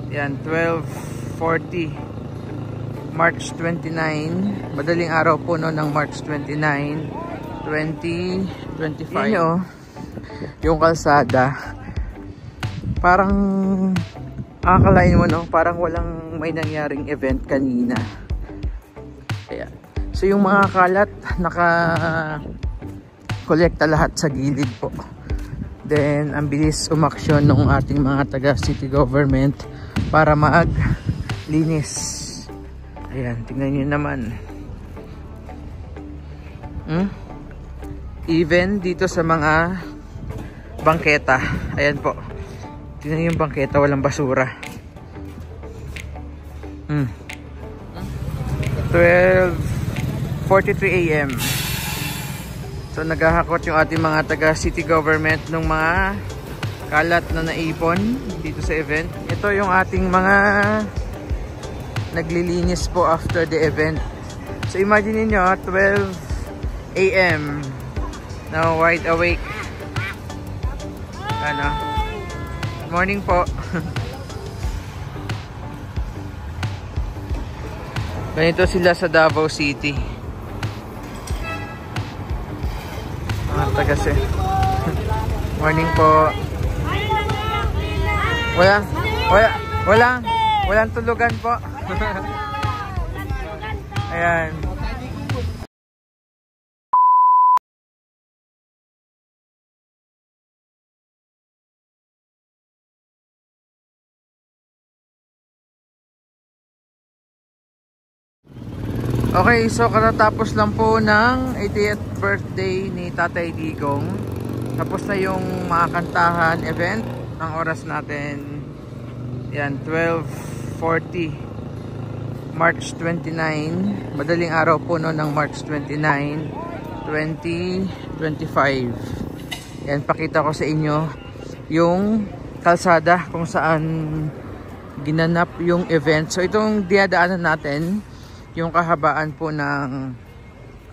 Yan, 12:40 March 29. Madaling araw po no ng March 29, 2025. Yun o, yung kalsada. Parang akalain mo no, parang walang may nangyaring event kanina. Ayan. So yung mga kalat naka-kolekta lahat sa gilid po. Then ang bilis umaksyon ng ating mga taga city government para maglinis. Ayan, tingnan nyo naman. Even dito sa mga bangketa. Ayan po. Tingnan nyo yung bangketa, walang basura. 12:43 AM. So naghahakot yung ating mga taga city government ng mga kalat na naipon dito sa event. Ito yung ating mga naglilinis po after the event. So imagine niyo 12 AM. Now wide awake. Ano? Good morning po. Ganito sila sa Davao City. Tagase. Morning po. Walang tulugan po. Ayan. Okay, so katatapos lang po ng 80th birthday ni Tatay Digong. Tapos na yung mga kantahan event. Ang oras natin, yan, 12:40 March 29. Madaling araw po no ng March 29, 2025. Yan, pakita ko sa inyo yung kalsada kung saan ginanap yung event. So itong dinadaanan natin, yung kahabaan po ng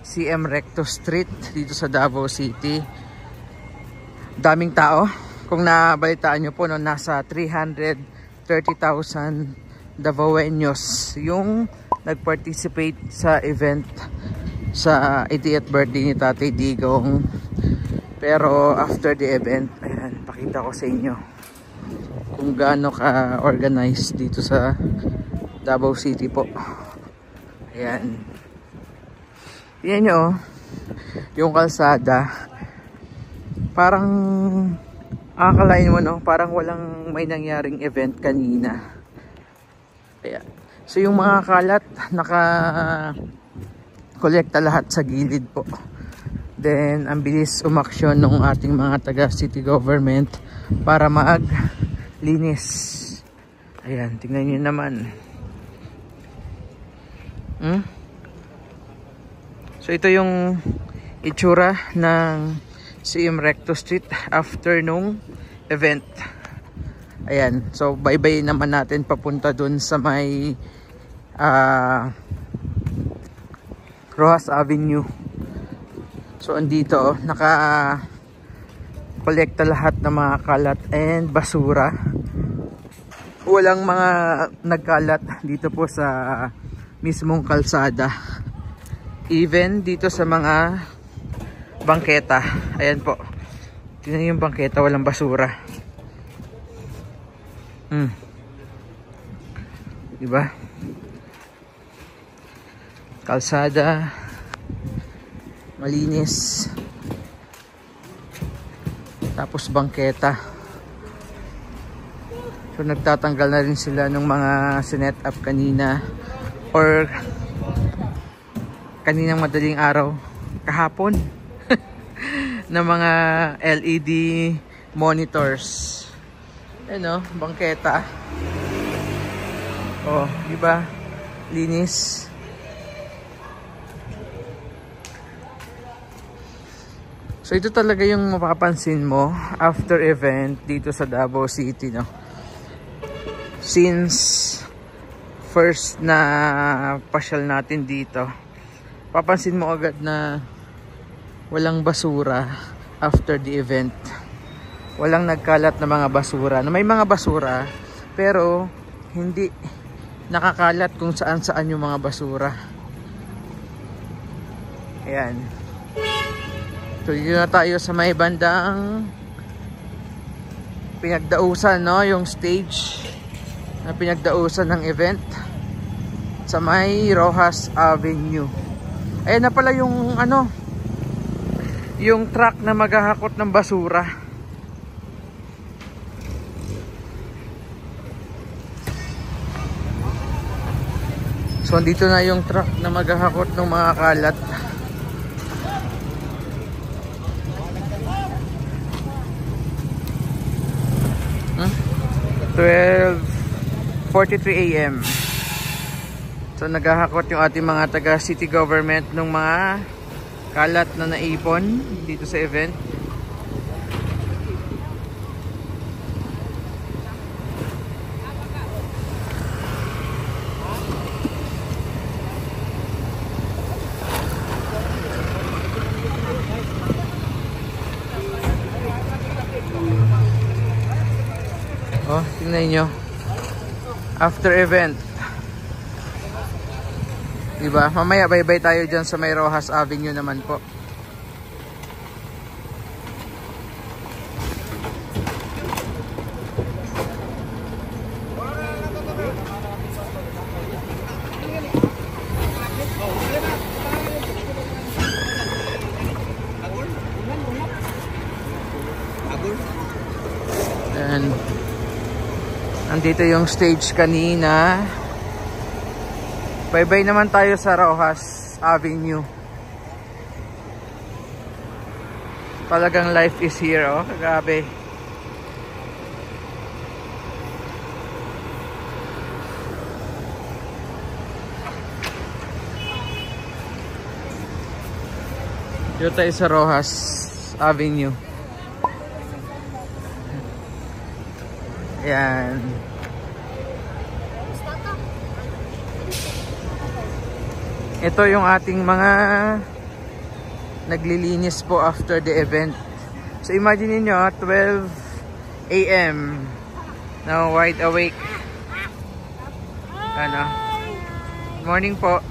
CM Recto Street dito sa Davao City. Daming tao. Kung nabalitaan nyo po, no, nasa 330,000 Davaoenos yung nag-participate sa event sa 80th birthday ni Tatay Digong. Pero after the event, ayan, pakita ko sa inyo kung gaano ka-organized dito sa Davao City po. Ayan. Yan nyo, yung kalsada. Parang akalain mo no, parang walang may nangyaring event kanina. Ayan. So yung mga kalat naka-kolekta lahat sa gilid po. Then ang bilis umaksyon ng ating mga taga city government para maglinis. Ayan, tingnan nyo naman. So ito yung itsura ng CM Recto Street after nung event. Ayan, so bye-bye naman natin papunta dun sa may Rojas Avenue. So andito naka-kolekta lahat ng mga kalat and basura. Walang mga nagkalat dito po sa mismong kalsada. Even dito sa mga bangketa. Ayan po. Tingnan yung bangketa, walang basura. Diba? Kalsada malinis. Tapos bangketa. So nagtatanggal na rin sila ng mga sinet up kanina or kaninang madaling araw, kahapon ng mga LED monitors. Ano, bangketa. Oh, di ba? Linis. So ito talaga yung mapapansin mo after event dito sa Davao City, no? Since first na pasyal natin dito, papansin mo agad na walang basura after the event. Walang nagkalat na mga basura. Na may mga basura pero hindi nakakalat kung saan saan yung mga basura. Ayan. So yun na tayo sa may bandang pinagdausan, no? Yung stage na pinagdausan ng event sa may Rojas Avenue. Ayan na pala yung ano, yung truck na maghahakot ng basura. So dito na yung truck na maghahakot ng mga kalat. Hmm? 12:43 AM. So naghahakot yung ating mga taga city government ng mga kalat na naipon dito sa event. Oh, tingnan nyo. After event. Diba? Mamaya bye-bye tayo dyan sa may Rojas Avenue naman po. And nandito yung stage kanina. Bye-bye naman tayo sa Rojas Avenue. Talagang life is here, oh. Grabe. Dito tayo sa Rojas Avenue. Yan. Ito yung ating mga naglilinis po after the event. So imagine niyo 12 AM. Now wide awake. Ano? Morning po.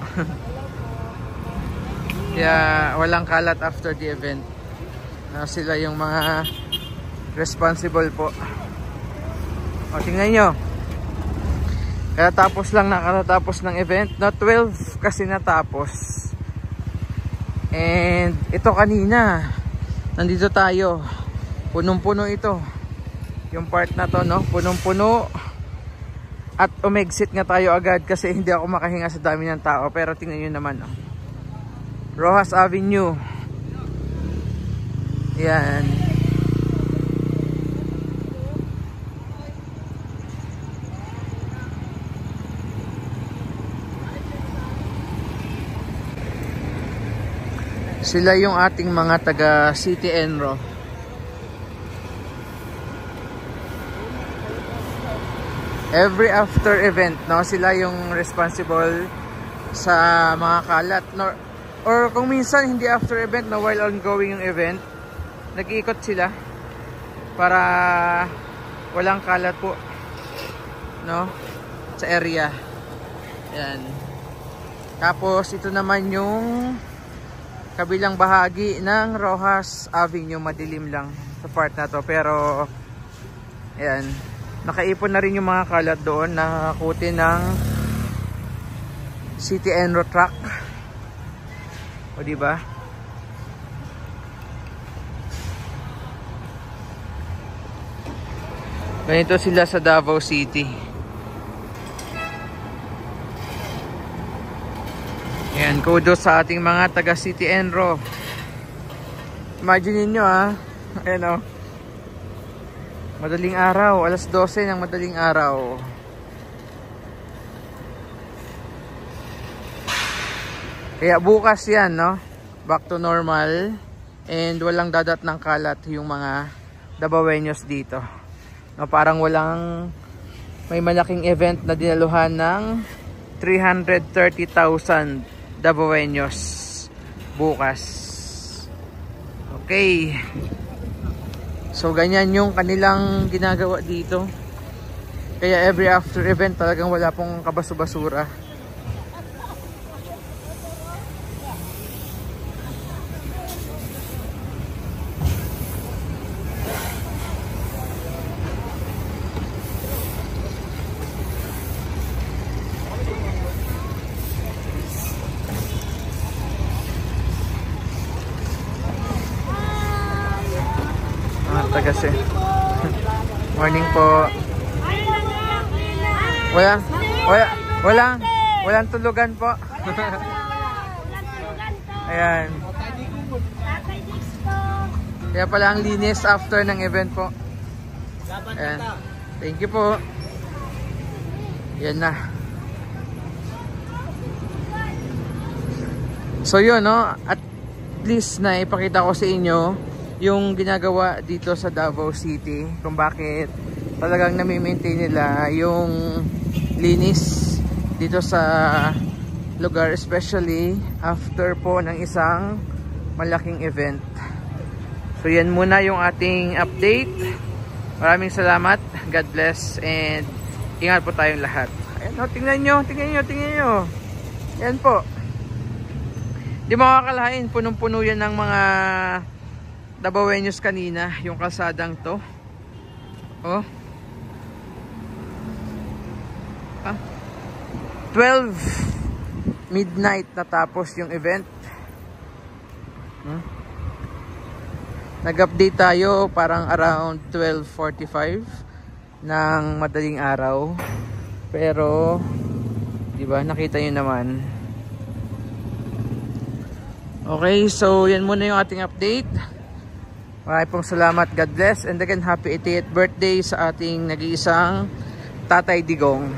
Yeah, walang kalat after the event. Sila yung mga responsible po. O, tingnan nyo. Katatapos lang, nakatapos ng event. No, 12 kasi natapos. And ito kanina, nandito tayo. Punong-puno ito. Yung part na to, no? Punong-puno. At umexit nga tayo agad kasi hindi ako makahinga sa dami ng tao. Pero tingnan nyo naman, no? Rojas Avenue. Yan. Sila yung ating mga taga City Enro. Every after event, no, sila yung responsible sa mga kalat, no, or kung minsan hindi after event, no, while ongoing yung event, nag-iikot sila para walang kalat po, no, sa area. Yan. Tapos ito naman yung kabilang bahagi ng Rojas Avenue. Madilim lang sa part na to, pero ayan, nakaipon na rin yung mga kalat doon, nakakuti ng City Enro truck. O diba? Ganito sila sa Davao City. Ayan, kudos sa ating mga taga City Enro. Imagine niyo, ayan, oh. Madaling araw, alas 12 ng madaling araw. Kaya bukas yan, no? Back to normal. And walang dadat ng kalat yung mga Davaoeños dito. No, parang walang, may malaking event na dinaluhan ng 330,000 Davaoeños bukas. Okay. So ganyan yung kanilang ginagawa dito. Kaya every after event talagang wala pong kabaso-basura. Kasi morning po. Walang tulugan po. Ayan. Kaya pala ang linis after ng event po. Ayan. Thank you po. Yan na. So yun, no? At least na ipakita ko sa inyo yung ginagawa dito sa Davao City, kung bakit talagang nami-maintain nila yung linis dito sa lugar, especially after po ng isang malaking event. So yan muna yung ating update. Maraming salamat, God bless, and ingat po tayong lahat. Ayan, oh, tingnan nyo. Yan po. Di makakalain, punong-puno yan ng mga Davaoenos kanina, yung kalsadang to. Oh. 12 midnight natapos yung event. Nag-update tayo parang around 12:45 ng madaling araw. Pero, di ba, nakita nyo naman. Okay, so yan muna yung ating update. Maraming pong salamat, God bless, and again happy 88th birthday sa ating nag-iisang Tatay Digong.